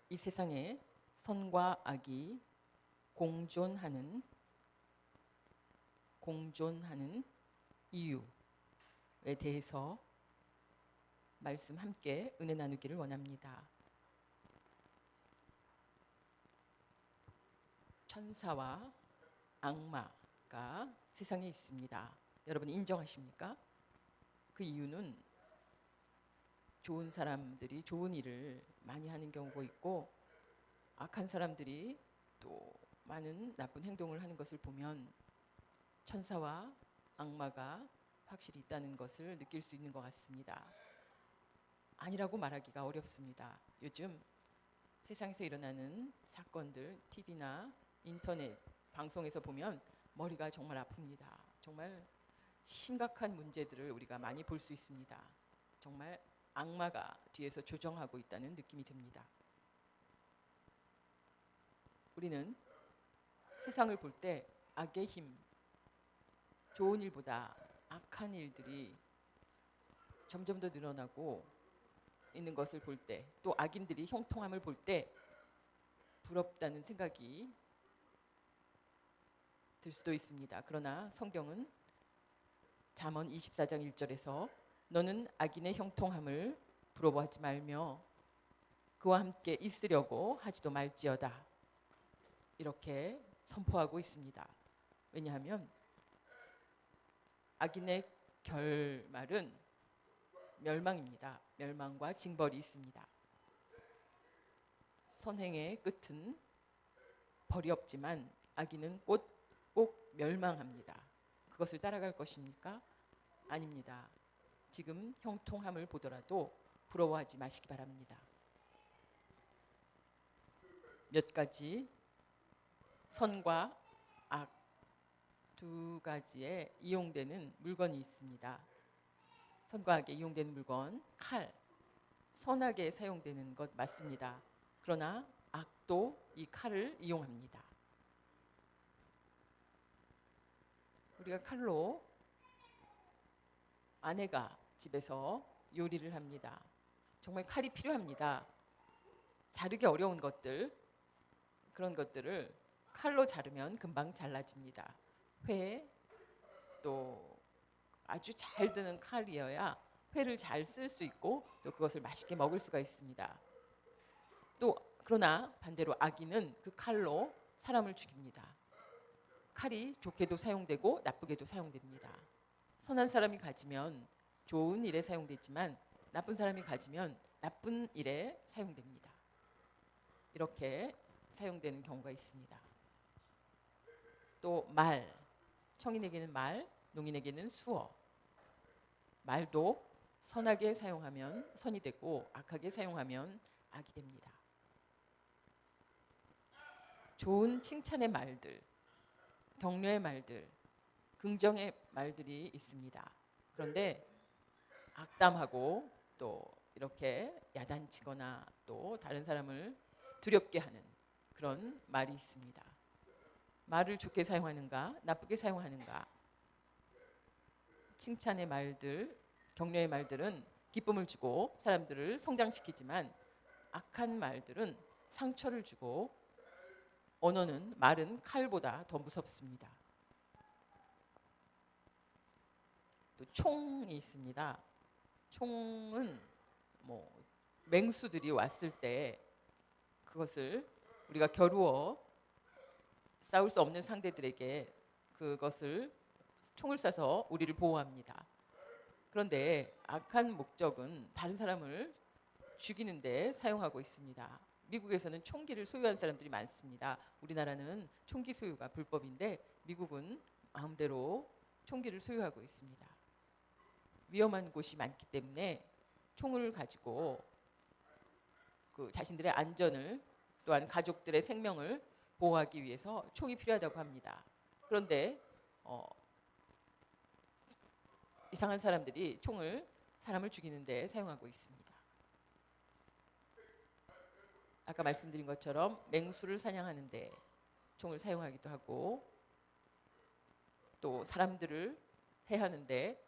이 세상에 선과 악이 공존하는 이유에 대해서 말씀 함께 은혜 나누기를 원합니다. 천사와 악마가 세상에 있습니다. 여러분 인정하십니까? 그 이유는 좋은 사람들이 좋은 일을 많이 하는 경우가 있고 악한 사람들이 또 많은 나쁜 행동을 하는 것을 보면 천사와 악마가 확실히 있다는 것을 느낄 수 있는 것 같습니다. 아니라고 말하기가 어렵습니다. 요즘 세상에서 일어나는 사건들, TV나 인터넷, 방송에서 보면 머리가 정말 아픕니다. 정말 심각한 문제들을 우리가 많이 볼 수 있습니다. 정말 악마가 뒤에서 조정하고 있다는 느낌이 듭니다. 우리는 세상을 볼 때 악의 힘, 좋은 일보다 악한 일들이 점점 더 늘어나고 있는 것을 볼 때, 또 악인들이 형통함을 볼 때 부럽다는 생각이 들 수도 있습니다. 그러나 성경은 잠언 24장 1절에서 너는 악인의 형통함을 부러워하지 말며 그와 함께 있으려고 하지도 말지어다, 이렇게 선포하고 있습니다. 왜냐하면 악인의 결말은 멸망입니다. 멸망과 징벌이 있습니다. 선행의 끝은 벌이 없지만 악인은 꼭 멸망합니다. 그것을 따라갈 것입니까? 아닙니다. 지금 형통함을 보더라도 부러워하지 마시기 바랍니다. 몇 가지 선과 악 두 가지에 이용되는 물건이 있습니다. 선과 악에 이용되는 물건, 칼, 선악에 사용되는 것 맞습니다. 그러나 악도 이 칼을 이용합니다. 우리가 칼로 아내가 집에서 요리를 합니다. 정말 칼이 필요합니다. 자르기 어려운 것들, 그런 것들을 칼로 자르면 금방 잘라집니다. 회, 또 아주 잘 드는 칼이어야 회를 잘 쓸 수 있고 또 그것을 맛있게 먹을 수가 있습니다. 또 그러나 반대로 악인은 그 칼로 사람을 죽입니다. 칼이 좋게도 사용되고 나쁘게도 사용됩니다. 선한 사람이 가지면 좋은 일에 사용되지만 나쁜 사람이 가지면 나쁜 일에 사용됩니다. 이렇게 사용되는 경우가 있습니다. 또 말, 청인에게는 말, 농인에게는 수어. 말도 선하게 사용하면 선이 되고 악하게 사용하면 악이 됩니다. 좋은 칭찬의 말들, 격려의 말들, 긍정의 말들이 있습니다. 그런데 악담하고 또 이렇게 야단치거나 또 다른 사람을 두렵게 하는 그런 말이 있습니다. 말을 좋게 사용하는가, 나쁘게 사용하는가. 칭찬의 말들, 격려의 말들은 기쁨을 주고 사람들을 성장시키지만 악한 말들은 상처를 주고 언어는, 말은 칼보다 더 무섭습니다. 또 총이 있습니다. 총은 맹수들이 왔을 때 그것을 우리가 겨루어 싸울 수 없는 상대들에게 그것을 총을 쏴서 우리를 보호합니다. 그런데 악한 목적은 다른 사람을 죽이는 데 사용하고 있습니다. 미국에서는 총기를 소유한 사람들이 많습니다. 우리나라는 총기 소유가 불법인데 미국은 마음대로 총기를 소유하고 있습니다. 위험한 곳이 많기 때문에 총을 가지고 그 자신들의 안전을 또한 가족들의 생명을 보호하기 위해서 총이 필요하다고 합니다. 그런데 이상한 사람들이 총을 사람을 죽이는 데 사용하고 있습니다. 아까 말씀드린 것처럼 맹수를 사냥하는 데 총을 사용하기도 하고 또 사람들을 해하는 데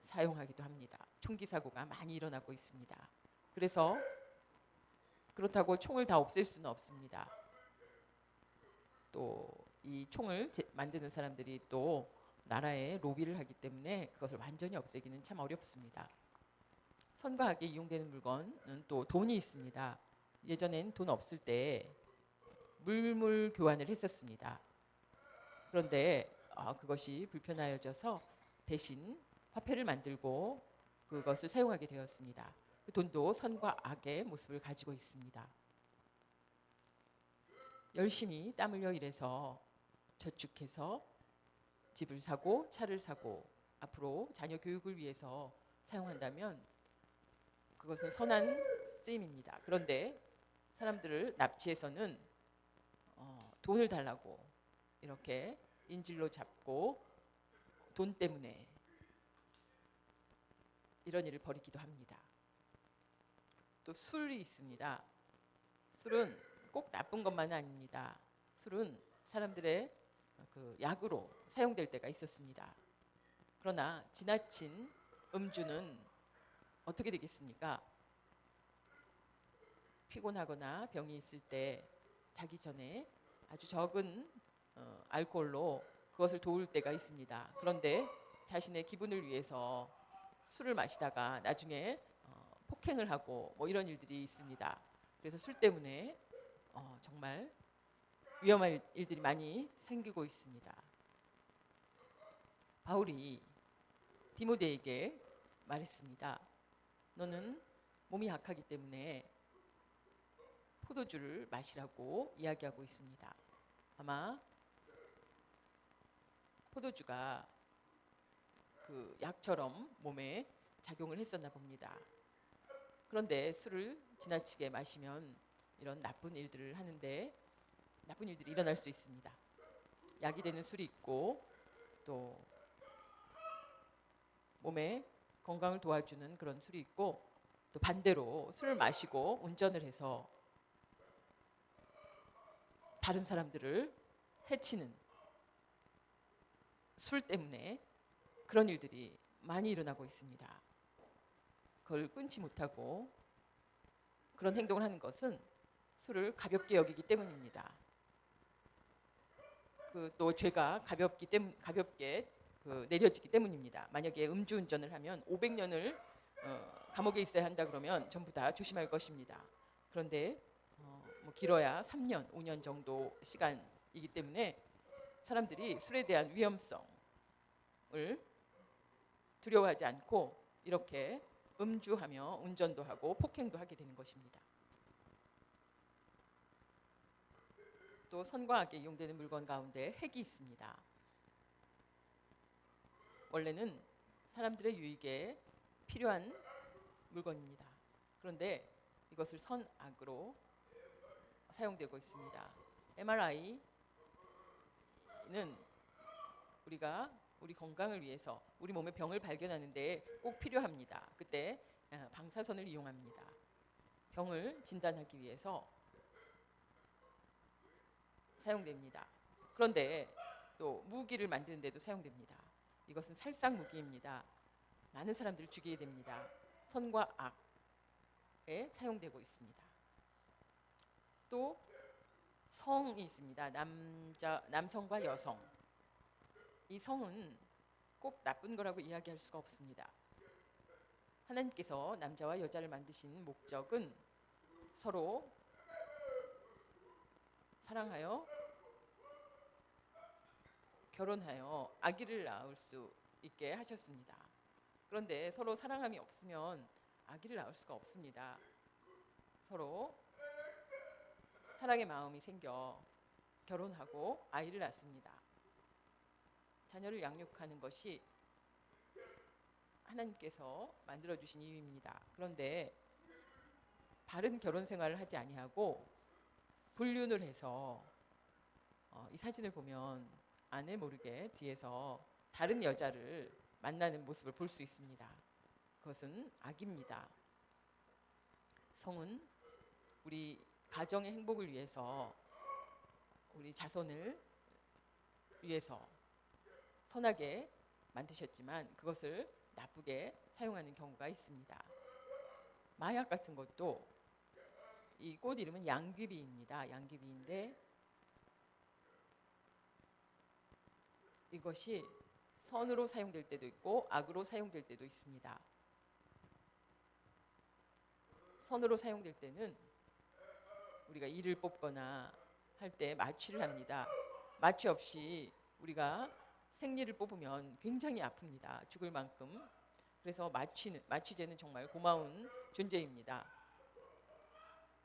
사용하기도 합니다. 총기 사고가 많이 일어나고 있습니다. 그래서 그렇다고 총을 다 없앨 수는 없습니다. 또 이 총을 만드는 사람들이 또 나라에 로비를 하기 때문에 그것을 완전히 없애기는 참 어렵습니다. 선과 악에 이용되는 물건은 또 돈이 있습니다. 예전엔 돈 없을 때 물물 교환을 했었습니다. 그런데 그것이 불편하여져서 대신 화폐를 만들고 그것을 사용하게 되었습니다. 그 돈도 선과 악의 모습을 가지고 있습니다. 열심히 땀 흘려 일해서 저축해서 집을 사고 차를 사고 앞으로 자녀 교육을 위해서 사용한다면 그것은 선한 쓰임입니다. 그런데 사람들을 납치해서는 돈을 달라고 이렇게 인질로 잡고 돈 때문에 이런 일을 벌이기도 합니다. 또 술이 있습니다. 술은 꼭 나쁜 것만은 아닙니다. 술은 사람들의 그 약으로 사용될 때가 있었습니다. 그러나 지나친 음주는 어떻게 되겠습니까? 피곤하거나 병이 있을 때 자기 전에 아주 적은 알코올로 그것을 도울 때가 있습니다. 그런데 자신의 기분을 위해서 술을 마시다가 나중에 폭행을 하고 뭐 이런 일들이 있습니다. 그래서 술 때문에 정말 위험한 일들이 많이 생기고 있습니다. 바울이 디모데에게 말했습니다. 너는 몸이 약하기 때문에 포도주를 마시라고 이야기하고 있습니다. 아마 포도주가 그 약처럼 몸에 작용을 했었나 봅니다. 그런데 술을 지나치게 마시면 이런 나쁜 일들을 하는데 나쁜 일들이 일어날 수 있습니다. 약이 되는 술이 있고 또 몸에 건강을 도와주는 그런 술이 있고 또 반대로 술을 마시고 운전을 해서 다른 사람들을 해치는 술 때문에 그런 일들이 많이 일어나고 있습니다. 그걸 끊지 못하고 그런 행동을 하는 것은 술을 가볍게 여기기 때문입니다. 그 또 죄가 가볍게 내려지기 때문입니다. 만약에 음주운전을 하면 500년을 감옥에 있어야 한다 그러면 전부 다 조심할 것입니다. 그런데 뭐 길어야 3년, 5년 정도 시간이기 때문에 사람들이 술에 대한 위험성을 두려워하지 않고 이렇게 음주하며 운전도 하고 폭행도 하게 되는 것입니다. 또 선과 악에 이용되는 물건 가운데 핵이 있습니다. 원래는 사람들의 유익에 필요한 물건입니다. 그런데 이것을 선악으로 사용되고 있습니다. MRI는 우리가 우리 건강을 위해서 우리 몸의 병을 발견하는데 꼭 필요합니다. 그때 방사선을 이용합니다. 병을 진단하기 위해서 사용됩니다. 그런데 또 무기를 만드는 데도 사용됩니다. 이것은 살상 무기입니다. 많은 사람들을 죽이게 됩니다. 선과 악에 사용되고 있습니다. 또 성이 있습니다. 남성과 여성. 이 성은 꼭 나쁜 거라고 이야기할 수가 없습니다. 하나님께서 남자와 여자를 만드신 목적은 서로 사랑하여 결혼하여 아기를 낳을 수 있게 하셨습니다. 그런데 서로 사랑함이 없으면 아기를 낳을 수가 없습니다. 서로 사랑의 마음이 생겨 결혼하고 아이를 낳습니다. 자녀를 양육하는 것이 하나님께서 만들어주신 이유입니다. 그런데 바른 결혼 생활을 하지 아니하고 불륜을 해서 이 사진을 보면 아내 모르게 뒤에서 다른 여자를 만나는 모습을 볼 수 있습니다. 그것은 악입니다. 성은 우리 가정의 행복을 위해서 우리 자손을 위해서 선하게 만드셨지만 그것을 나쁘게 사용하는 경우가 있습니다. 마약 같은 것도 이 꽃 이름은 양귀비입니다. 양귀비인데 이것이 선으로 사용될 때도 있고 악으로 사용될 때도 있습니다. 선으로 사용될 때는 우리가 이를 뽑거나 할 때 마취를 합니다. 마취 없이 우리가 생리를 뽑으면 굉장히 아픕니다. 죽을 만큼. 그래서 마취제는 정말 고마운 존재입니다.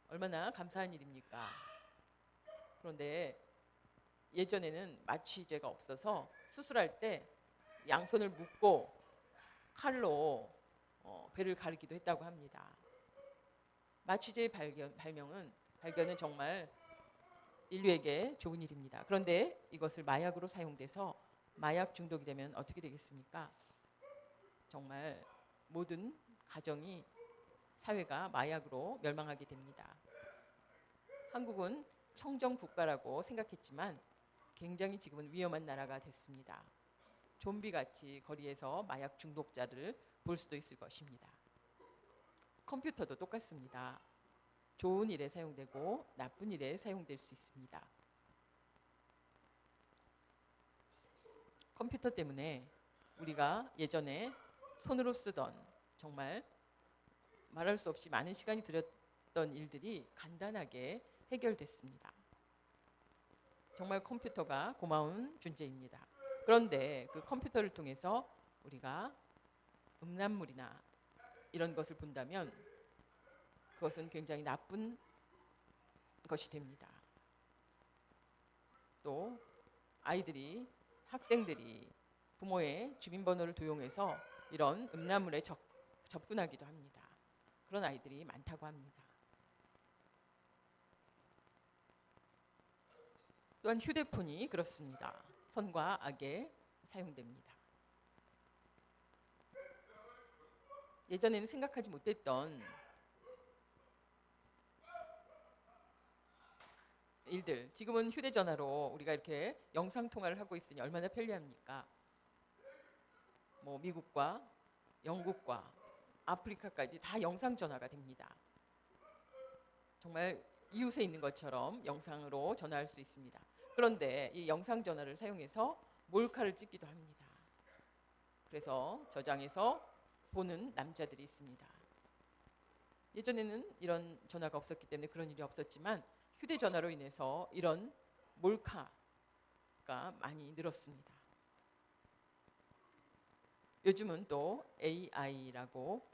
얼마나 감사한 일입니까? 그런데 예전에는 마취제가 없어서 수술할 때 양손을 묶고 칼로 배를 가르기도 했다고 합니다. 마취제의 발견은 정말 인류에게 좋은 일입니다. 그런데 이것을 마약으로 사용돼서 마약 중독이 되면 어떻게 되겠습니까? 정말 모든 가정이 사회가 마약으로 멸망하게 됩니다. 한국은 청정 국가라고 생각했지만 굉장히 지금은 위험한 나라가 됐습니다. 좀비같이 거리에서 마약 중독자를 볼 수도 있을 것입니다. 컴퓨터도 똑같습니다. 좋은 일에 사용되고 나쁜 일에 사용될 수 있습니다. 컴퓨터 때문에 우리가 예전에 손으로 쓰던 정말 말할 수 없이 많은 시간이 들였던 일들이 간단하게 해결됐습니다. 정말 컴퓨터가 고마운 존재입니다. 그런데 그 컴퓨터를 통해서 우리가 음란물이나 이런 것을 본다면 그것은 굉장히 나쁜 것이 됩니다. 또 아이들이 학생들이 부모의 주민번호를 도용해서 이런 음란물에 접근하기도 합니다. 그런 아이들이 많다고 합니다. 또한 휴대폰이 그렇습니다. 선과 악에 사용됩니다. 예전에는 생각하지 못했던 일들, 지금은 휴대전화로 우리가 이렇게 영상통화를 하고 있으니 얼마나 편리합니까? 미국과 영국과 아프리카까지 다 영상전화가 됩니다. 정말 이웃에 있는 것처럼 영상으로 전화할 수 있습니다. 그런데 이 영상전화를 사용해서 몰카를 찍기도 합니다. 그래서 저장해서 보는 남자들이 있습니다. 예전에는 이런 전화가 없었기 때문에 그런 일이 없었지만 휴대전화로 인해서 이런 몰카가 많이 늘었습니다. 요즘은 또 AI라고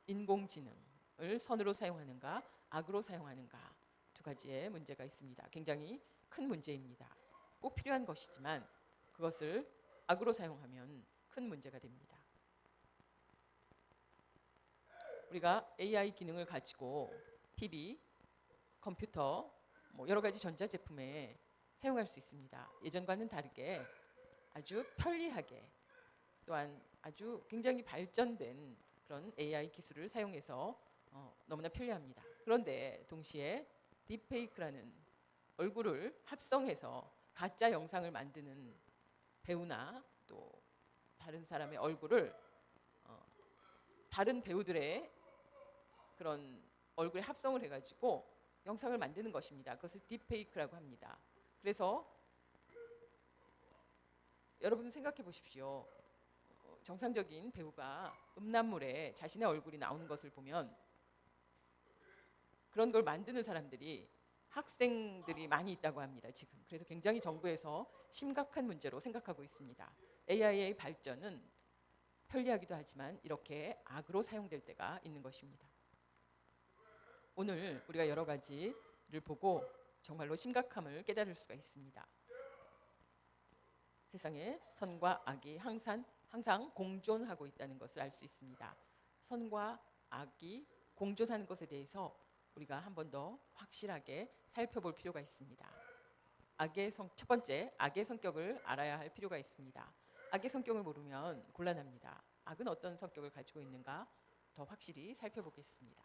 인공지능을 선으로 사용하는가 악으로 사용하는가 두 가지의 문제가 있습니다. 굉장히 큰 문제입니다. 꼭 필요한 것이지만 그것을 악으로 사용하면 큰 문제가 됩니다. 우리가 AI 기능을 가지고 TV, 컴퓨터, 여러 가지 전자제품에 사용할 수 있습니다. 예전과는 다르게 아주 편리하게 또한 아주 굉장히 발전된 그런 AI 기술을 사용해서 너무나 편리합니다. 그런데 동시에 딥페이크라는 얼굴을 합성해서 가짜 영상을 만드는 배우나 또 다른 사람의 얼굴을 다른 배우들의 그런 얼굴에 합성을 해가지고 영상을 만드는 것입니다. 그것을 딥페이크라고 합니다. 그래서 여러분 생각해 보십시오. 정상적인 배우가 음란물에 자신의 얼굴이 나오는 것을 보면 그런 걸 만드는 사람들이 학생들이 많이 있다고 합니다. 지금. 그래서 굉장히 정부에서 심각한 문제로 생각하고 있습니다. AI의 발전은 편리하기도 하지만 이렇게 악으로 사용될 때가 있는 것입니다. 오늘 우리가 여러 가지를 보고 정말로 심각함을 깨달을 수가 있습니다. 세상에 선과 악이 항상 공존하고 있다는 것을 알 수 있습니다. 선과 악이 공존하는 것에 대해서 우리가 한 번 더 확실하게 살펴볼 필요가 있습니다. 첫 번째, 악의 성격을 알아야 할 필요가 있습니다. 악의 성격을 모르면 곤란합니다. 악은 어떤 성격을 가지고 있는가 더 확실히 살펴보겠습니다.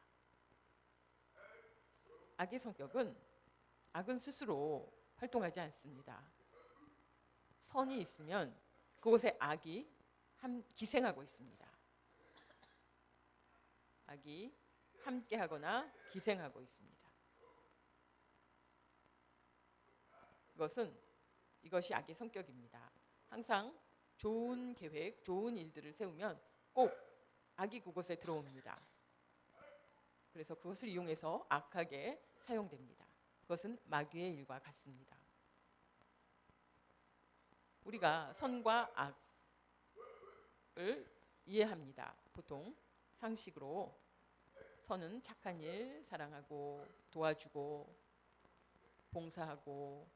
악의 성격은 악은 스스로 활동하지 않습니다. 선이 있으면 그곳에 악이 기생하고 있습니다. 악이 함께하거나 기생하고 있습니다. 이것이 악의 성격입니다. 항상 좋은 계획, 좋은 일들을 세우면 꼭 악이 그곳에 들어옵니다. 그래서 그것을 이용해서 악하게 사용됩니다. 그것은 마귀의 일과 같습니다. 우리가 선과 악을 이해합니다. 보통 상식으로 선은 착한 일, 사랑하고 도와주고 봉사하고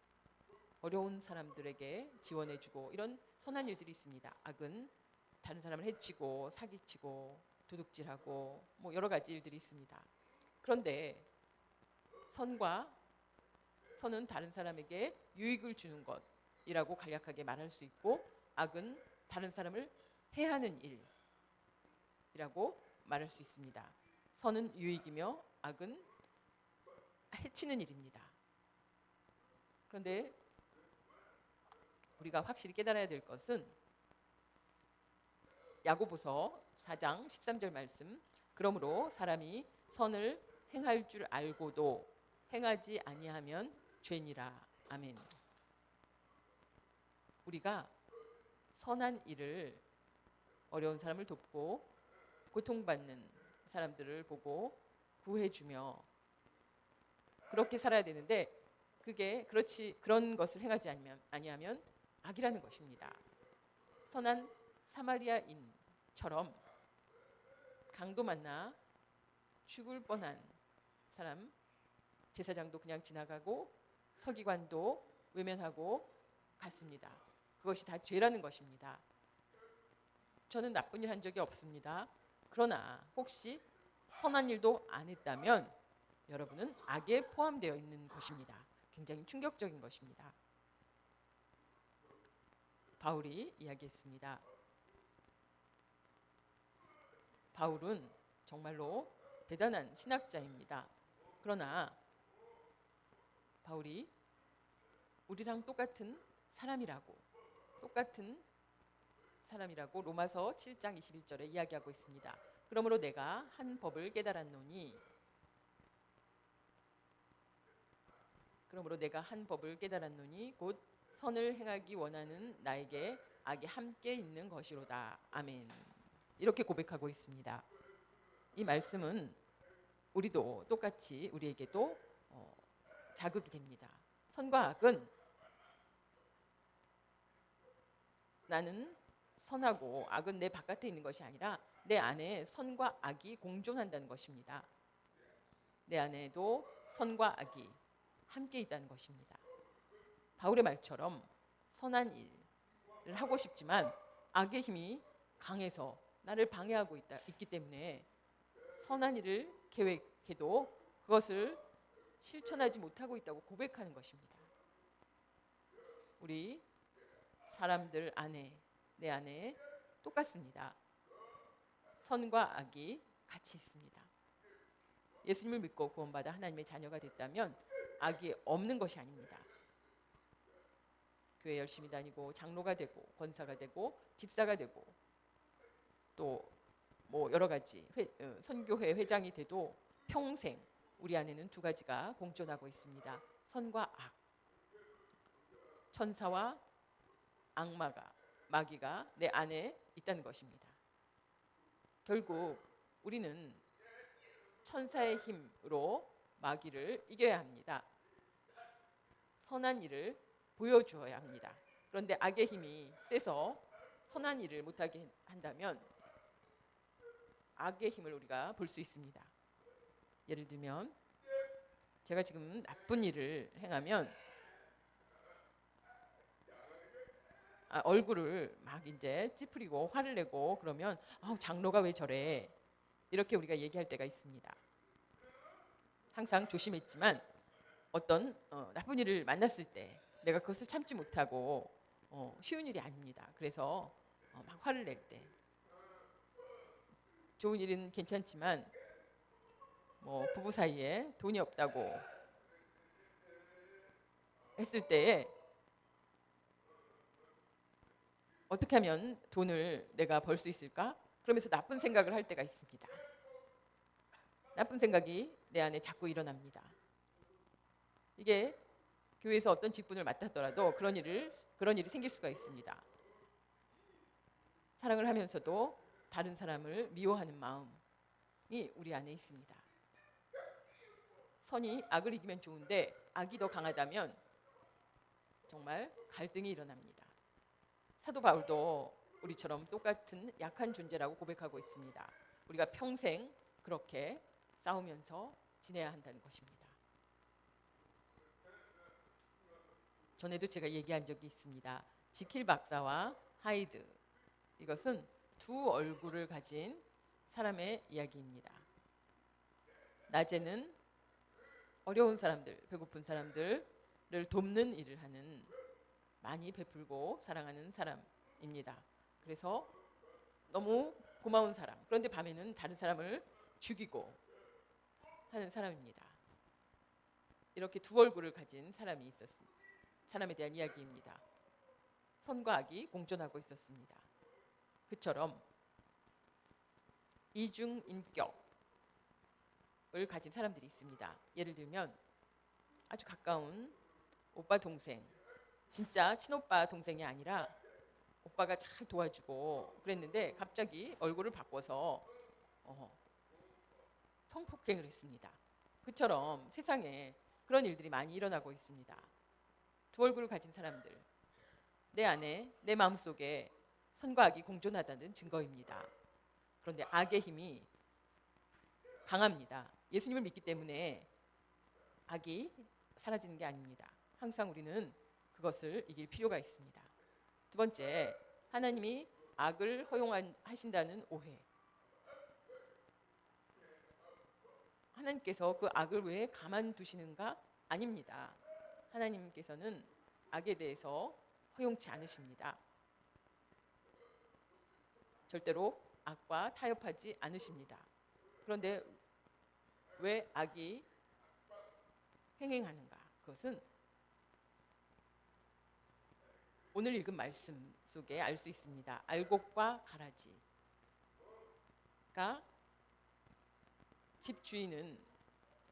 어려운 사람들에게 지원해주고 이런 선한 일들이 있습니다. 악은 다른 사람을 해치고 사기치고 도둑질하고 뭐 여러 가지 일들이 있습니다. 그런데 선은 다른 사람에게 유익을 주는 것이라고 간략하게 말할 수 있고, 악은 다른 사람을 해하는 일이라고 말할 수 있습니다. 선은 유익이며 악은 해치는 일입니다. 그런데 우리가 확실히 깨달아야 될 것은 야고보서 4장 13절 말씀, 그러므로 사람이 선을 행할 줄 알고도 행하지 아니하면 죄니라. 아멘. 우리가 선한 일을, 어려운 사람을 돕고 고통받는 사람들을 보고 구해주며 그렇게 살아야 되는데, 그런 것을 행하지 아니하면 악이라는 것입니다. 선한 사마리아인처럼 강도 만나 죽을 뻔한 사람, 제사장도 그냥 지나가고 서기관도 외면하고 갔습니다. 그것이 다 죄라는 것입니다. 저는 나쁜 일 한 적이 없습니다. 그러나 혹시 선한 일도 안 했다면 여러분은 악에 포함되어 있는 것입니다. 굉장히 충격적인 것입니다. 바울이 이야기했습니다. 바울은 정말로 대단한 신학자입니다. 그러나 바울이 우리랑 똑같은 사람이라고 로마서 7장 21절에 이야기하고 있습니다. 그러므로 내가 한 법을 깨달았노니 곧 선을 행하기 원하는 나에게 악이 함께 있는 것이로다. 아멘. 이렇게 고백하고 있습니다. 이 말씀은 우리도 똑같이 우리에게도 자극이 됩니다. 선과 악은 나는 선하고 악은 내 바깥에 있는 것이 아니라 내 안에 선과 악이 공존한다는 것입니다. 내 안에도 선과 악이 함께 있다는 것입니다. 바울의 말처럼 선한 일을 하고 싶지만 악의 힘이 강해서 나를 방해하고 있기 때문에 선한 일을 계획해도 그것을 실천하지 못하고 있다고 고백하는 것입니다. 우리 사람들 안에, 내 안에 똑같습니다. 선과 악이 같이 있습니다. 예수님을 믿고 구원받아 하나님의 자녀가 됐다면 악이 없는 것이 아닙니다. 교회 열심히 다니고 장로가 되고 권사가 되고 집사가 되고 또 뭐 여러 가지 선교회 회장이 돼도 평생 우리 안에는 두 가지가 공존하고 있습니다. 선과 악. 천사와 마귀가 내 안에 있다는 것입니다. 결국 우리는 천사의 힘으로 마귀를 이겨야 합니다. 선한 일을 보여주어야 합니다. 그런데 악의 힘이 세서 선한 일을 못하게 한다면 악의 힘을 우리가 볼 수 있습니다. 예를 들면 제가 지금 나쁜 일을 행하면 얼굴을 막 이제 찌푸리고 화를 내고 그러면 장로가 왜 저래? 이렇게 우리가 얘기할 때가 있습니다. 항상 조심했지만 어떤 나쁜 일을 만났을 때 내가 그것을 참지 못하고 쉬운 일이 아닙니다. 그래서 막 화를 낼 때 좋은 일은 괜찮지만 뭐 부부 사이에 돈이 없다고 했을 때에 어떻게 하면 돈을 내가 벌 수 있을까? 그러면서 나쁜 생각을 할 때가 있습니다. 나쁜 생각이 내 안에 자꾸 일어납니다. 이게 교회에서 어떤 직분을 맡았더라도 그런 일이 생길 수가 있습니다. 사랑을 하면서도 다른 사람을 미워하는 마음이 우리 안에 있습니다. 선이 악을 이기면 좋은데 악이 더 강하다면 정말 갈등이 일어납니다. 사도 바울도 우리처럼 똑같은 약한 존재라고 고백하고 있습니다. 우리가 평생 그렇게 싸우면서 지내야 한다는 것입니다. 전에도 제가 얘기한 적이 있습니다. 지킬 박사와 하이드, 이것은 두 얼굴을 가진 사람의 이야기입니다. 낮에는 어려운 사람들, 배고픈 사람들을 돕는 일을 하는, 많이 베풀고 사랑하는 사람입니다. 그래서 너무 고마운 사람. 그런데 밤에는 다른 사람을 죽이고 하는 사람입니다. 이렇게 두 얼굴을 가진 사람이 있었습니다. 사람에 대한 이야기입니다. 선과 악이 공존하고 있었습니다. 그처럼 이중 인격을 가진 사람들이 있습니다. 예를 들면 아주 가까운 오빠 동생, 진짜 친오빠 동생이 아니라 오빠가 잘 도와주고 그랬는데 갑자기 얼굴을 바꿔서 성폭행을 했습니다. 그처럼 세상에 그런 일들이 많이 일어나고 있습니다. 두 얼굴을 가진 사람들, 내 안에, 내 마음속에 선과 악이 공존하다는 증거입니다. 그런데 악의 힘이 강합니다. 예수님을 믿기 때문에 악이 사라지는 게 아닙니다. 항상 우리는 그것을 이길 필요가 있습니다. 두 번째, 하나님이 악을 허용하신다는 오해. 하나님께서 그 악을 왜 가만두시는가? 아닙니다. 하나님께서는 악에 대해서 허용치 않으십니다. 절대로 악과 타협하지 않으십니다. 그런데 왜 악이 횡행하는가? 그것은 오늘 읽은 말씀 속에 알 수 있습니다. 알곡과 가라지가, 집 주인은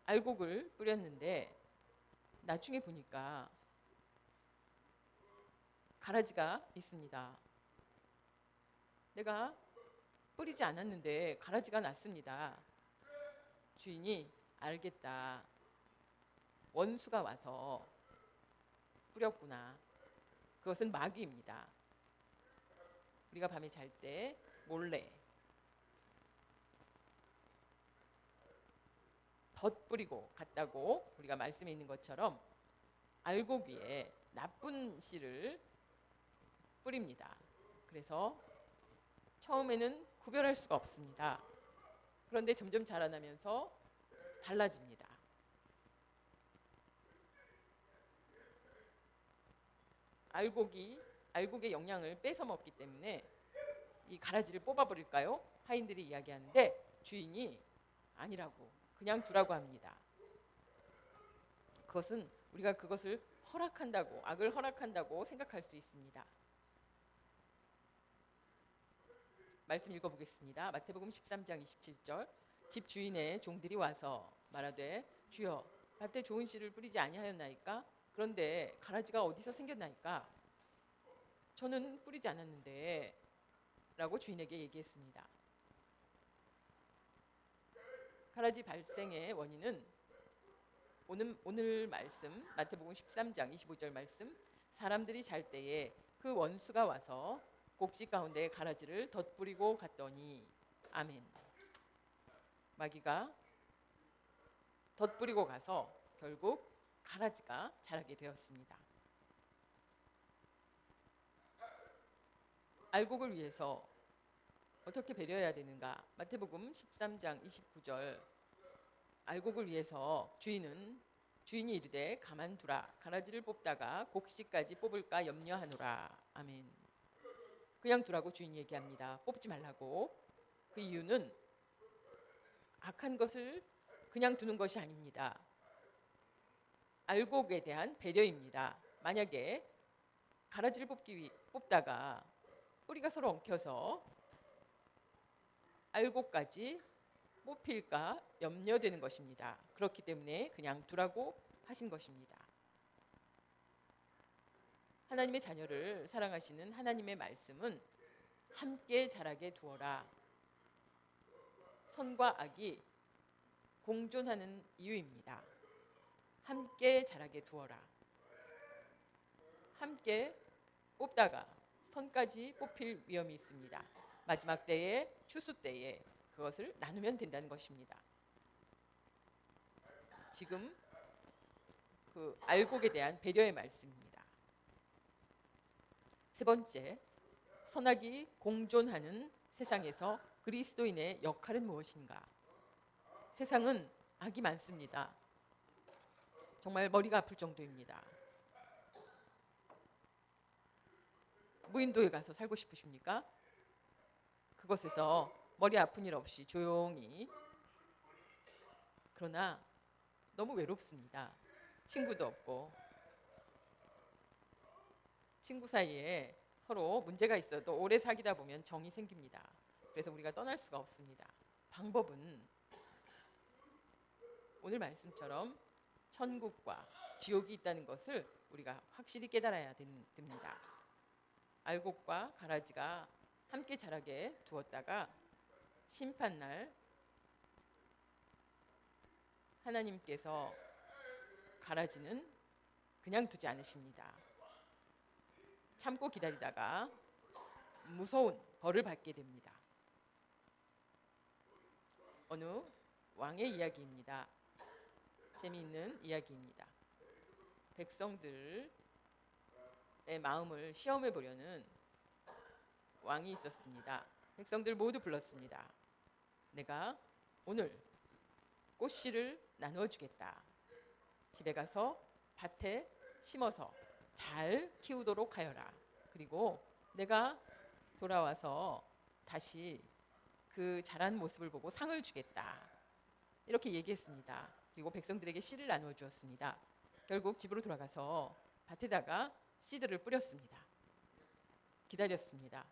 알곡을 뿌렸는데 나중에 보니까 가라지가 있습니다. 내가 뿌리지 않았는데 가라지가 났습니다. 주인이 알겠다. 원수가 와서 뿌렸구나. 그것은 마귀입니다. 우리가 밤에 잘 때 몰래 덧뿌리고 갔다고 우리가 말씀에 있는 것처럼 알곡 위에 나쁜 씨를 뿌립니다. 그래서 처음에는 구별할 수가 없습니다. 그런데 점점 자라나면서 달라집니다. 알곡의 영양을 뺏어 먹기 때문에 이 가라지를 뽑아버릴까요? 하인들이 이야기하는데 주인이 아니라고, 그냥 두라고 합니다. 그것은 우리가 그것을 허락한다고, 악을 허락한다고 생각할 수 있습니다. 말씀 읽어보겠습니다. 마태복음 13장 27절. 집 주인의 종들이 와서 말하되 주여 밭에 좋은 씨를 뿌리지 아니하였나이까? 그런데 가라지가 어디서 생겼나이까? 저는 뿌리지 않았는데 라고 주인에게 얘기했습니다. 가라지 발생의 원인은 오늘 말씀 마태복음 13장 25절 말씀, 사람들이 잘 때에 그 원수가 와서 곡식 가운데 가라지를 덧뿌리고 갔더니, 아멘. 마귀가 덧뿌리고 가서 결국 가라지가 자라게 되었습니다. 알곡을 위해서 어떻게 배려해야 되는가? 마태복음 13장 29절. 알곡을 위해서 주인이 이르되 가만두라. 가라지를 뽑다가 곡식까지 뽑을까 염려하노라. 아멘. 그냥 두라고 주인이 얘기합니다. 뽑지 말라고. 그 이유는 악한 것을 그냥 두는 것이 아닙니다. 알곡에 대한 배려입니다. 만약에 가라지를 뽑다가 뿌리가 서로 엉켜서 알곡까지 뽑힐까 염려되는 것입니다. 그렇기 때문에 그냥 두라고 하신 것입니다. 하나님의 자녀를 사랑하시는 하나님의 말씀은 함께 자라게 두어라. 선과 악이 공존하는 이유입니다. 함께 자라게 두어라. 함께 뽑다가 선까지 뽑힐 위험이 있습니다. 마지막 때에, 추수 때에 그것을 나누면 된다는 것입니다. 지금 그 알곡에 대한 배려의 말씀입니다. 세 번째, 선악이 공존하는 세상에서 그리스도인의 역할은 무엇인가? 세상은 악이 많습니다. 정말 머리가 아플 정도입니다. 무인도에 가서 살고 싶으십니까? 그곳에서 머리 아픈 일 없이 조용히. 그러나 너무 외롭습니다. 친구도 없고. 친구 사이에 서로 문제가 있어도 오래 사귀다 보면 정이 생깁니다. 그래서 우리가 떠날 수가 없습니다. 방법은 오늘 말씀처럼 천국과 지옥이 있다는 것을 우리가 확실히 깨달아야 됩니다. 알곡과 가라지가 함께 자라게 두었다가 심판날 하나님께서 가라지는 그냥 두지 않으십니다. 참고 기다리다가 무서운 벌을 받게 됩니다. 어느 왕의 이야기입니다. 재미있는 이야기입니다. 백성들의 마음을 시험해 보려는 왕이 있었습니다. 백성들 모두 불렀습니다. 내가 오늘 꽃씨를 나누어 주겠다. 집에 가서 밭에 심어서 잘 키우도록 하여라. 그리고 내가 돌아와서 다시 그 자란 모습을 보고 상을 주겠다. 이렇게 얘기했습니다. 그리고 백성들에게 씨를 나누어 주었습니다. 결국 집으로 돌아가서 밭에다가 씨들을 뿌렸습니다. 기다렸습니다.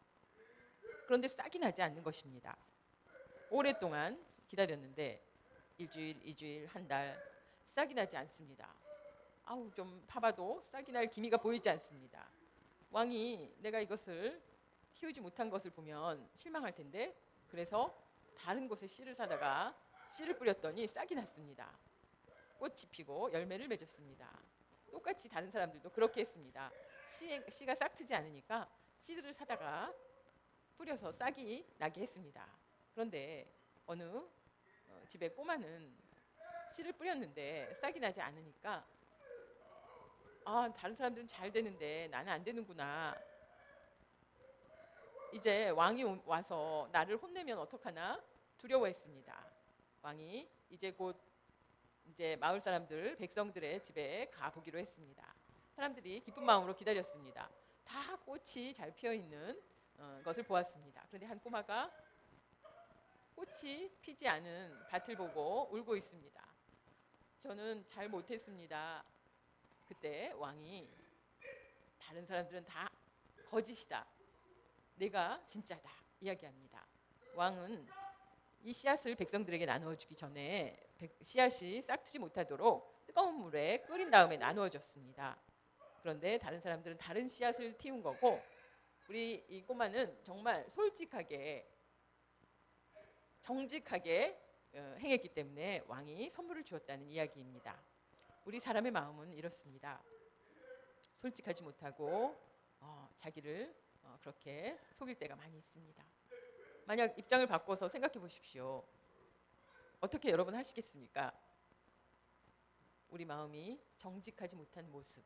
그런데 싹이 나지 않는 것입니다. 오랫동안 기다렸는데 일주일, 2주일, 한 달 싹이 나지 않습니다. 아우, 좀 파봐도 싹이 날 기미가 보이지 않습니다. 왕이 내가 이것을 키우지 못한 것을 보면 실망할 텐데, 그래서 다른 곳에 씨를 사다가 씨를 뿌렸더니 싹이 났습니다. 꽃이 피고 열매를 맺었습니다. 똑같이 다른 사람들도 그렇게 했습니다. 씨가 싹트지 않으니까 씨들을 사다가 뿌려서 싹이 나게 했습니다. 그런데 어느 집에 꼬마는 씨를 뿌렸는데 싹이 나지 않으니까 다른 사람들은 잘 되는데 나는 안 되는구나. 이제 왕이 와서 나를 혼내면 어떡하나 두려워했습니다. 왕이 이제 마을 사람들, 백성들의 집에 가보기로 했습니다. 사람들이 기쁜 마음으로 기다렸습니다. 다 꽃이 잘 피어 있는 것을 보았습니다. 그런데 한 꼬마가 꽃이 피지 않은 밭을 보고 울고 있습니다. 저는 잘 못했습니다. 그때 왕이 다른 사람들은 다 거짓이다. 내가 진짜다. 이야기합니다. 왕은 이 씨앗을 백성들에게 나누어 주기 전에 씨앗이 싹트지 못하도록 뜨거운 물에 끓인 다음에 나누어 줬습니다. 그런데 다른 사람들은 다른 씨앗을 틔운 거고, 우리 이 꼬마는 정말 솔직하게 정직하게 행했기 때문에 왕이 선물을 주었다는 이야기입니다. 우리 사람의 마음은 이렇습니다. 솔직하지 못하고 자기를 그렇게 속일 때가 많이 있습니다. 만약 입장을 바꿔서 생각해 보십시오. 어떻게 여러분 하시겠습니까? 우리 마음이 정직하지 못한 모습을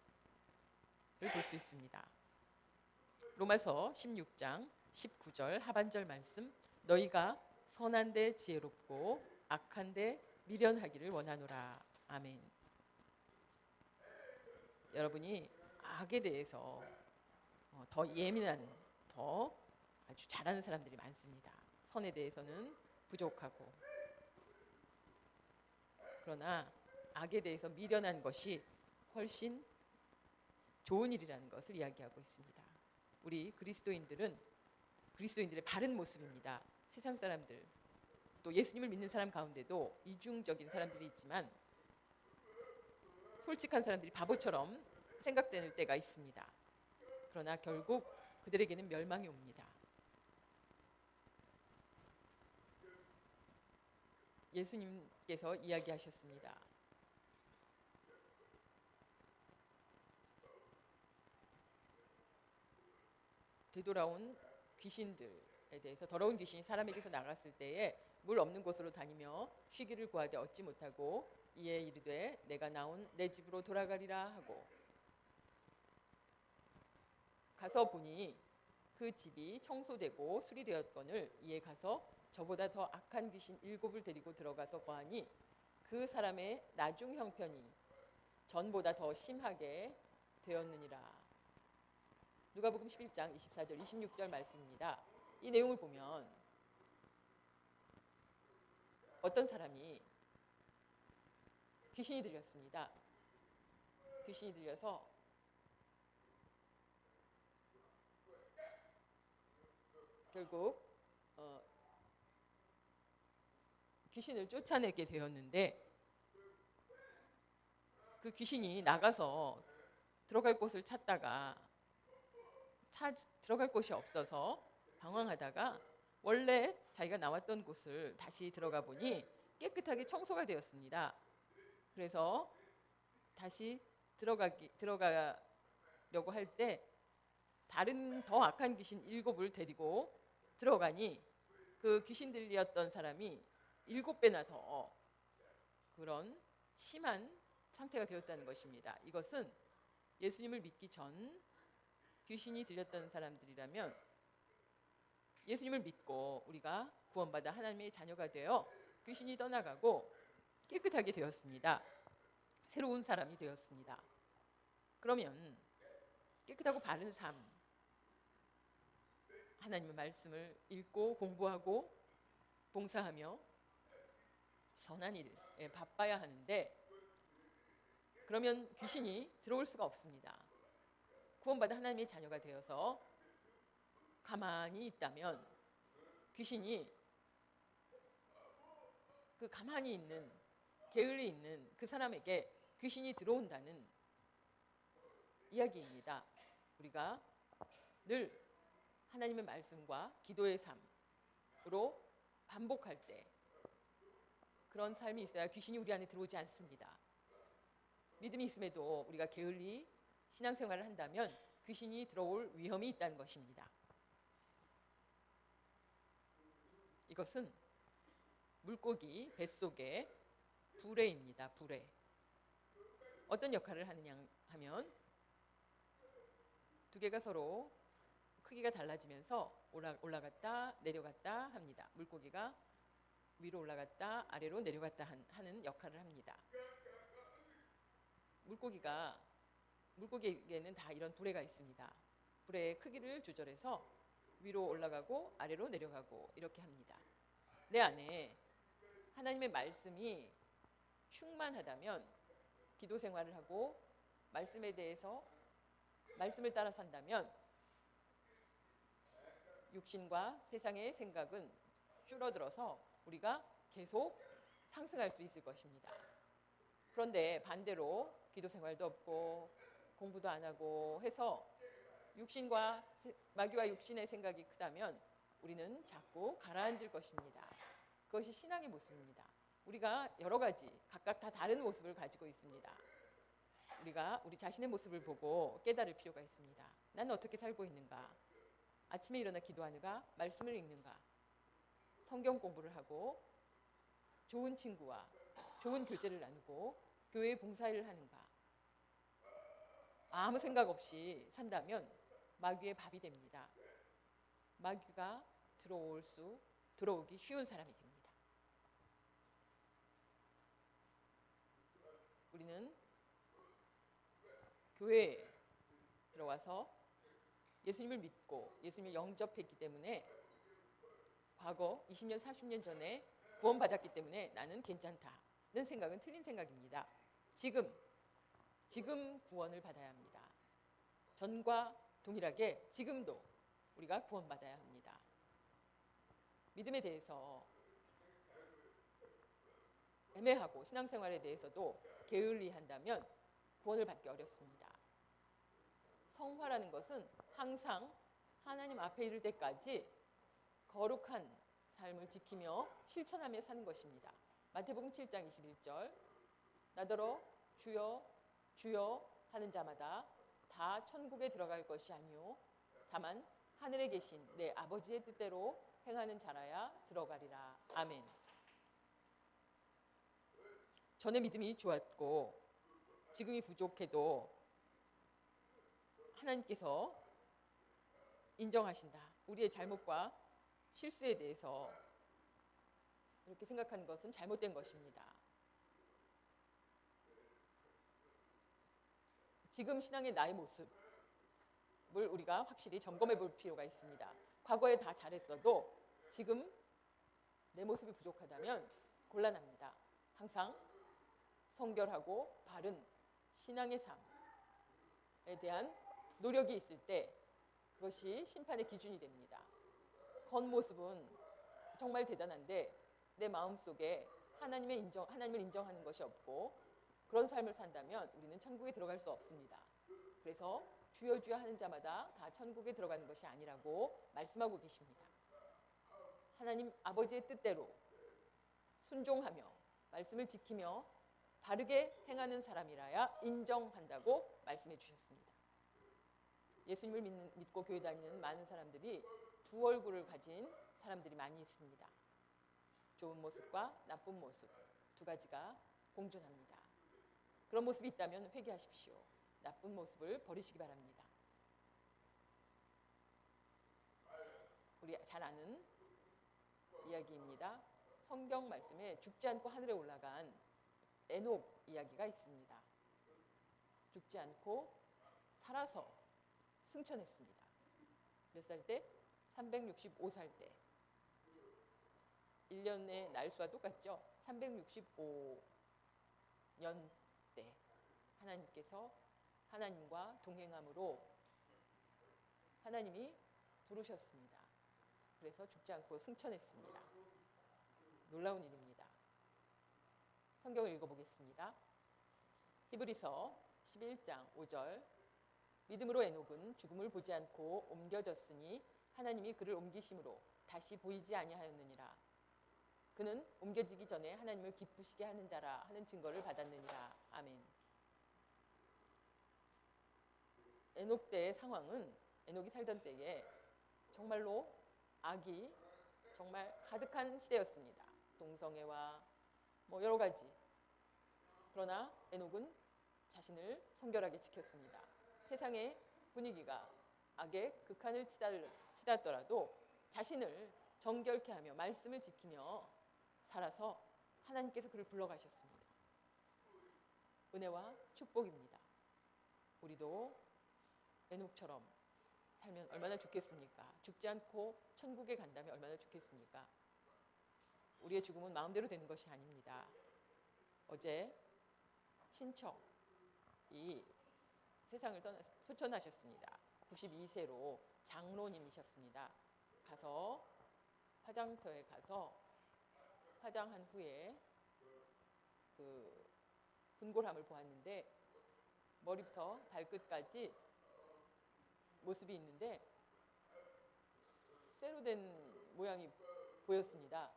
볼 수 있습니다. 로마서 16장 19절 하반절 말씀, 너희가 선한데 지혜롭고 악한데 미련하기를 원하노라. 아멘. 여러분이 악에 대해서 더 예민한, 더 아주 잘하는 사람들이 많습니다. 선에 대해서는 부족하고, 그러나 악에 대해서 미련한 것이 훨씬 좋은 일이라는 것을 이야기하고 있습니다. 우리 그리스도인들의 바른 모습입니다. 세상 사람들, 또 예수님을 믿는 사람 가운데도 이중적인 사람들이 있지만 솔직한 사람들이 바보처럼 생각될 때가 있습니다. 그러나 결국 그들에게는 멸망이 옵니다. 예수님께서 이야기하셨습니다. 되돌아온 귀신들에 대해서 더러운 귀신이 사람에게서 나갔을 때에 물 없는 곳으로 다니며 쉬기를 구하되 얻지 못하고 이에 이르되 내가 나온 내 집으로 돌아가리라 하고 가서 보니 그 집이 청소되고 수리되었거늘 이에 가서 저보다 더 악한 귀신 7을 데리고 들어가서 거하니 그 사람의 나중 형편이 전보다 더 심하게 되었느니라. 누가복음 11장 24절 26절 말씀입니다. 이 내용을 보면 어떤 사람이 귀신이 들렸습니다. 귀신이 들려서 결국 귀신을 쫓아내게 되었는데 그 귀신이 나가서 들어갈 곳을 찾다가 들어갈 곳이 없어서 방황하다가 원래 자기가 나왔던 곳을 다시 들어가 보니 깨끗하게 청소가 되었습니다. 그래서 다시 들어가려고 할 때 다른 더 악한 귀신 7을 데리고 들어가니 그 귀신 들렸던 사람이 7배나 더 그런 심한 상태가 되었다는 것입니다. 이것은 예수님을 믿기 전 귀신이 들렸던 사람들이라면 예수님을 믿고 우리가 구원받아 하나님의 자녀가 되어 귀신이 떠나가고 깨끗하게 되었습니다. 새로운 사람이 되었습니다. 그러면 깨끗하고 바른 삶, 하나님의 말씀을 읽고 공부하고 봉사하며 선한 일에 바빠야 하는데 그러면 귀신이 들어올 수가 없습니다. 구원받아 하나님의 자녀가 되어서 가만히 있다면 귀신이 그 가만히 있는 게을리 있는 그 사람에게 귀신이 들어온다는 이야기입니다. 우리가 늘 하나님의 말씀과 기도의 삶으로 반복할 때 그런 삶이 있어야 귀신이 우리 안에 들어오지 않습니다. 믿음이 있음에도 우리가 게을리 신앙생활을 한다면 귀신이 들어올 위험이 있다는 것입니다. 이것은 물고기 뱃속의 불에입니다. 불에. 어떤 역할을 하느냐 하면 두 개가 서로 크기가 달라지면서 올라갔다 내려갔다 합니다. 물고기가 위로 올라갔다 아래로 내려갔다 하는 역할을 합니다. 물고기에게는 다 이런 부레가 있습니다. 부레의 크기를 조절해서 위로 올라가고 아래로 내려가고 이렇게 합니다. 내 안에 하나님의 말씀이 충만하다면 기도 생활을 하고 말씀에 대해서 말씀을 따라 산다면 육신과 세상의 생각은 줄어들어서 우리가 계속 상승할 수 있을 것입니다. 그런데 반대로 기도 생활도 없고 공부도 안 하고 해서 마귀와 육신의 생각이 크다면 우리는 자꾸 가라앉을 것입니다. 그것이 신앙의 모습입니다. 우리가 여러 가지 각각 다 다른 모습을 가지고 있습니다. 우리가 우리 자신의 모습을 보고 깨달을 필요가 있습니다. 나는 어떻게 살고 있는가? 아침에 일어나 기도하는가? 말씀을 읽는가? 성경 공부를 하고 좋은 친구와 좋은 교제를 나누고 교회 봉사를 하는가? 아무 생각 없이 산다면 마귀의 밥이 됩니다. 마귀가 들어오기 쉬운 사람이 됩니다. 우리는 교회에 들어와서 예수님을 믿고 예수님을 영접했기 때문에 과거 20년, 40년 전에 구원받았기 때문에 나는 괜찮다는 생각은 틀린 생각입니다. 지금 구원을 받아야 합니다. 전과 동일하게 지금도 우리가 구원받아야 합니다. 믿음에 대해서 애매하고 신앙생활에 대해서도 게을리한다면 구원을 받기 어렵습니다. 성화라는 것은 항상 하나님 앞에 이를 때까지 거룩한 삶을 지키며 실천하며 사는 것입니다. 마태복음 7장 21절 나더러 주여 주여 하는 자마다 다 천국에 들어갈 것이 아니요 다만 하늘에 계신 내 아버지의 뜻대로 행하는 자라야 들어가리라. 아멘. 전의 믿음이 좋았고 지금이 부족해도 하나님께서 인정하신다. 우리의 잘못과 실수에 대해서 이렇게 생각하는 것은 잘못된 것입니다. 지금 신앙의 나의 모습을 우리가 확실히 점검해 볼 필요가 있습니다. 과거에 다 잘했어도 지금 내 모습이 부족하다면 곤란합니다. 항상 성결하고 바른 신앙의 삶에 대한 노력이 있을 때 그것이 심판의 기준이 됩니다. 겉모습은 정말 대단한데 내 마음속에 하나님을 인정하는 것이 없고 그런 삶을 산다면 우리는 천국에 들어갈 수 없습니다. 그래서 주여 주여 하는 자마다 다 천국에 들어가는 것이 아니라고 말씀하고 계십니다. 하나님 아버지의 뜻대로 순종하며 말씀을 지키며 바르게 행하는 사람이라야 인정한다고 말씀해 주셨습니다. 예수님을 믿고 교회 다니는 많은 사람들이 두 얼굴을 가진 사람들이 많이 있습니다. 좋은 모습과 나쁜 모습 두 가지가 공존합니다. 그런 모습이 있다면 회개하십시오. 나쁜 모습을 버리시기 바랍니다. 우리 잘 아는 이야기입니다. 성경 말씀에 죽지 않고 하늘에 올라간 에녹 이야기가 있습니다. 죽지 않고 살아서 승천했습니다. 몇 살 때? 365살 때. 1년의 날수와 똑같죠? 365년 때 하나님께서 하나님과 동행함으로 하나님이 부르셨습니다. 그래서 죽지 않고 승천했습니다. 놀라운 일입니다. 성경을 읽어보겠습니다. 히브리서 11장 5절 믿음으로 에녹은 죽음을 보지 않고 옮겨졌으니 하나님이 그를 옮기심으로 다시 보이지 아니하였느니라. 그는 옮겨지기 전에 하나님을 기쁘시게 하는 자라 하는 증거를 받았느니라. 아멘. 에녹 때의 상황은 에녹이 살던 때에 정말로 악이 정말 가득한 시대였습니다. 동성애와 여러 가지. 그러나 에녹은 자신을 성결하게 지켰습니다. 세상의 분위기가 악의 극한을 치닫더라도 자신을 정결케 하며 말씀을 지키며 살아서 하나님께서 그를 불러가셨습니다. 은혜와 축복입니다. 우리도 에녹처럼 살면 얼마나 좋겠습니까? 죽지 않고 천국에 간다면 얼마나 좋겠습니까? 우리의 죽음은 마음대로 되는 것이 아닙니다. 어제 친척이 세상을 소천하셨습니다. 92세로 장로님이셨습니다. 가서 화장터에 가서 화장한 후에 그 분골함을 보았는데 머리부터 발끝까지 모습이 있는데 쇠로 된 모양이 보였습니다.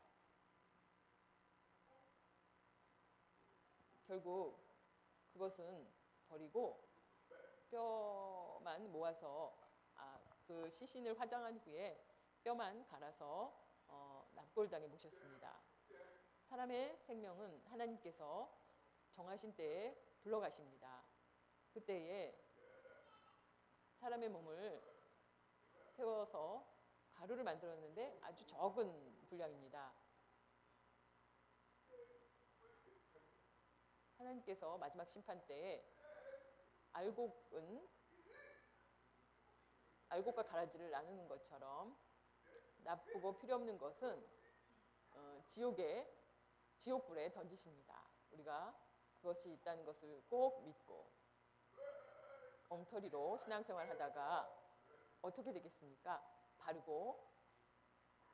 결국 그것은 버리고 뼈만 모아서 그 시신을 화장한 후에 뼈만 갈아서 납골당에 모셨습니다. 사람의 생명은 하나님께서 정하신 때에 불러가십니다. 그때에 사람의 몸을 태워서 가루를 만들었는데 아주 적은 분량입니다. 하나님께서 마지막 심판 때에 알곡과 가라지를 나누는 것처럼 나쁘고 필요 없는 것은 지옥불에 던지십니다. 우리가 그것이 있다는 것을 꼭 믿고 엉터리로 신앙생활 하다가 어떻게 되겠습니까? 바르고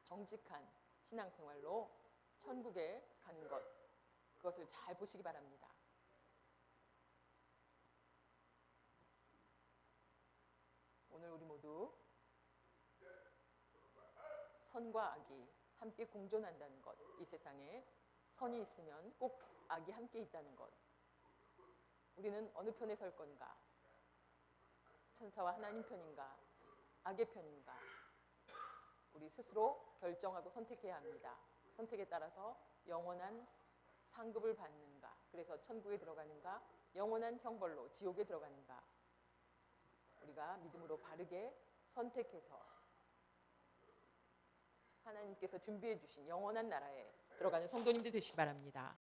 정직한 신앙생활로 천국에 가는 것, 그것을 잘 보시기 바랍니다. 모두 선과 악이 함께 공존한다는 것, 이 세상에 선이 있으면 꼭 악이 함께 있다는 것, 우리는 어느 편에 설 건가? 천사와 하나님 편인가? 악의 편인가? 우리 스스로 결정하고 선택해야 합니다. 그 선택에 따라서 영원한 상급을 받는가? 그래서 천국에 들어가는가? 영원한 형벌로 지옥에 들어가는가? 우리가 믿음으로 바르게 선택해서 하나님께서 준비해 주신 영원한 나라에 들어가는 성도님들 되시기 바랍니다.